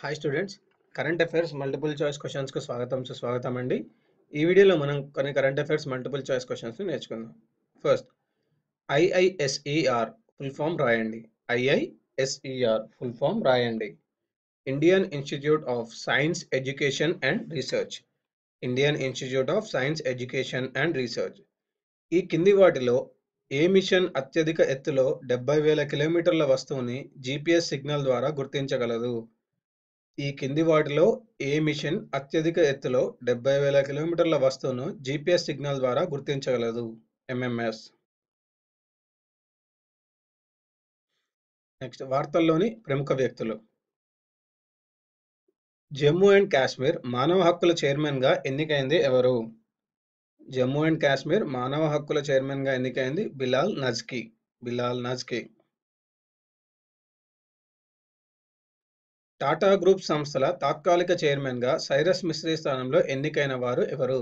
Hi students, current affairs multiple choice క్వశ్చన్స్కు సుస్వాగతం అండి. ఈ వీడియోలో మనం కొన్ని కరెంట్ అఫైర్స్ మల్టిపుల్ చాయిస్ క్వశ్చన్స్ని నేర్చుకుందాం. ఫస్ట్, ఐఐఎస్ఈఆర్ ఫుల్ ఫామ్ రాయండి. ఐఐఎస్ఈఆర్ ఫుల్ ఫామ్ రాయండి. Indian institute of science education and research. Indian institute of science education and research. ఈ కింది వాటిలో ఏ మిషన్ అత్యధిక ఎత్తులో 70,000 కిలోమీటర్ల వస్తువుని జీపీఎస్ సిగ్నల్ ద్వారా గుర్తించగలదు? ఈ కింది వాటిలో ఏ మిషన్ అత్యధిక ఎత్తులో 70,000 కిలోమీటర్ల వస్తువును జీపీఎస్ సిగ్నల్ ద్వారా గుర్తించగలదు? ఎంఎంఎస్. నెక్స్ట్, వార్తల్లోని ప్రముఖ వ్యక్తులు. జమ్మూ అండ్ కాశ్మీర్ మానవ హక్కుల చైర్మన్గా ఎన్నికైంది ఎవరు? జమ్మూ అండ్ కాశ్మీర్ మానవ హక్కుల చైర్మన్గా ఎన్నికైంది బిలాల్ నజ్కీ. బిలాల్ నజ్కీ. టాటా గ్రూప్ సంస్థల తాత్కాలిక చైర్మన్గా సైరస్ మిస్త్రీ స్థానంలో ఎన్నికైన వారు ఎవరు?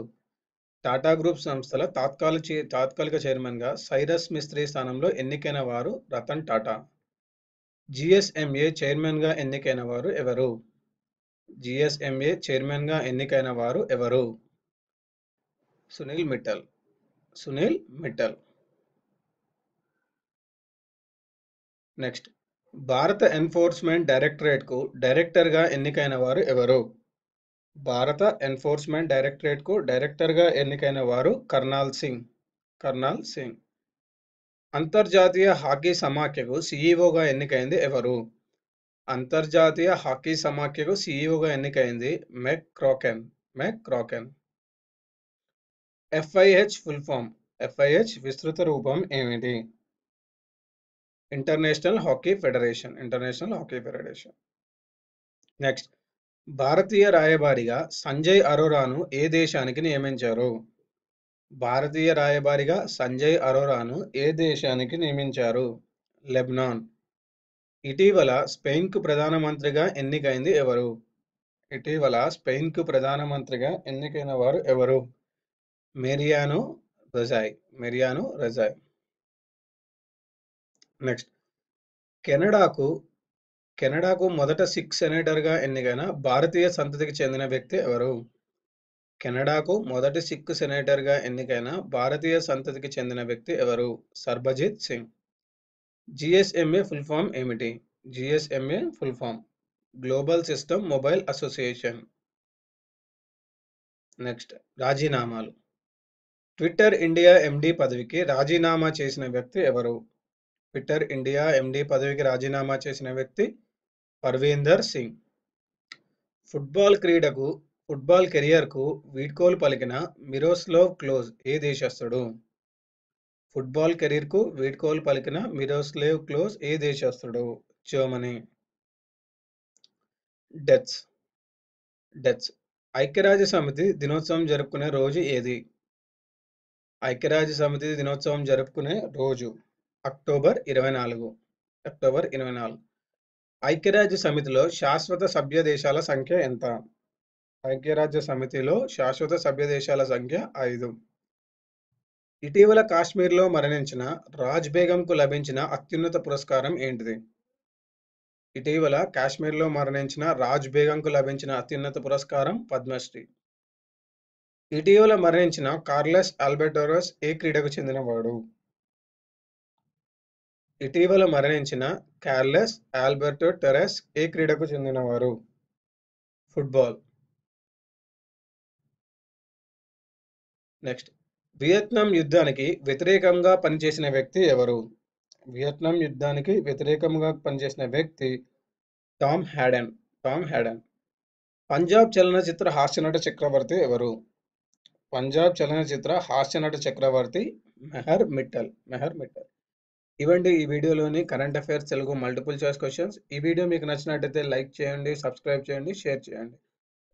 టాటా గ్రూప్ సంస్థల తాత్కాలిక చైర్మన్గా సైరస్ మిస్త్రీ స్థానంలో ఎన్నికైన వారు రతన్ టాటా. జిఎస్ఎంఏ చైర్మన్గా ఎన్నికైన వారు ఎవరు? జిఎస్ఎంఏ చైర్మన్గా ఎన్నికైన వారు ఎవరు? సునీల్ మిట్టల్. సునీల్ మిట్టల్. నెక్స్ట్, భారత ఎన్ఫోర్స్మెంట్ డైరెక్టరేట్కు డైరెక్టర్గా ఎన్నికైన వారు ఎవరు? భారత ఎన్ఫోర్స్మెంట్ డైరెక్టరేట్కు డైరెక్టర్గా ఎన్నికైన వారు కర్నాల్ సింగ్. కర్నాల్ సింగ్. అంతర్జాతీయ హాకీ సమాఖ్యకు సీఈఓగా ఎన్నికైంది ఎవరు? అంతర్జాతీయ హాకీ సమాఖ్యకు సీఈఓగా ఎన్నికైంది McCracken. McCracken. FIH full form. FIH విస్తృత రూపం ఏమిటి? International hockey federation. International hockey federation. Next, భారతీయ రాయబారిగా సంజయ్ అరోరాను ఏ దేశానికి నియమించారు? భారతీయ రాయబారిగా సంజయ్ అరోరాను ఏ దేశానికి నియమించారు? లెబనాన్. ఇటీవల స్పెయిన్కు ప్రధానమంత్రిగా ఎన్నికైంది ఎవరు? ఇటీవల స్పెయిన్కు ప్రధానమంత్రిగా ఎన్నికైన వారు ఎవరు? మెరియానో రజాయ్. మెరియానో రజాయ్. నెక్స్ట్, కెనడాకు మొదట సిక్ సెనేటర్గా ఎన్నికైన భారతీయ సంతతికి చెందిన వ్యక్తి ఎవరు? కెనడాకు మొదటి సిక్ సెనేటర్గా ఎన్నికైన భారతీయ సంతతికి చెందిన వ్యక్తి ఎవరు? Sarabjit Singh. GSMA full form ఏమిటి? GSMA full form global system mobile association. Next, రాజీనామాలు. ట్విట్టర్ ఇండియా ఎండి పదవికి రాజీనామా చేసిన వ్యక్తి ఎవరు? ట్విట్టర్ ఇండియా ఎండి పదవికి రాజీనామా చేసిన వ్యక్తి పర్వీందర్ సింగ్. ఫుట్బాల్ కెరియర్కు వీడ్కోలు పలికిన మిరోస్లావ్ క్లోజ్ ఏ దేశస్థుడు? ఫుట్బాల్ కెరీర్కు వీడ్కోలు పలికిన మిరోస్లావ్ క్లోజ్ ఏ దేశస్థుడు? జర్మనీ. డెత్స్. ఐక్యరాజ్య సమితి దినోత్సవం జరుపుకునే రోజు ఏది? ఐక్యరాజ్య సమితి దినోత్సవం జరుపుకునే రోజు అక్టోబర్ 24. అక్టోబర్ 24. ఐక్యరాజ్య సమితిలో శాశ్వత సభ్య దేశాల సంఖ్య ఎంత? ఐక్యరాజ్య సమితిలో శాశ్వత సభ్య దేశాల సంఖ్య 5. ఇటీవల కాశ్మీర్లో మరణించిన రాజ్ బేగంకు లభించిన అత్యున్నత పురస్కారం ఏంటిది? ఇటీవల కాశ్మీర్లో మరణించిన రాజ్ బేగంకు లభించిన అత్యున్నత పురస్కారం పద్మశ్రీ. ఇటీవల మరణించిన కార్లెస్ ఆల్బర్టోరస్ ఏ క్రీడకు చెందినవాడు? ఇటీవల మరణించిన కార్లెస్ ఆల్బర్టో టెరెస్ ఏ క్రీడకు చెందినవారు? ఫుట్బాల్. నెక్స్ట్, వియత్నాం యుద్ధానికి వ్యతిరేకంగా పనిచేసిన వ్యక్తి ఎవరు? వియత్నాం యుద్ధానికి వ్యతిరేకంగా పనిచేసిన వ్యక్తి టామ్ హ్యాడెన్. టామ్ హ్యాడెన్. పంజాబ్ చలనచిత్ర హాస్యనట చక్రవర్తి ఎవరు? పంజాబ్ చలనచిత్ర హాస్యనట చక్రవర్తి మెహర్ మిట్టల్. మెహర్ మిట్టల్. ఇవండి ఈ వీడియోలోని current affairs Telugu multiple choice questions. ఈ వీడియో మీకు నచ్చినట్టయితే లైక్ చేయండి, సబ్స్క్రైబ్ చేయండి, షేర్ చేయండి.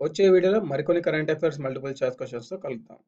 వచ్చే వీడియోలో మరికొన్ని కరెంట్ అఫైర్స్ మల్టిపుల్ చాయిస్ క్వశ్చన్స్తో కలుద్దాం.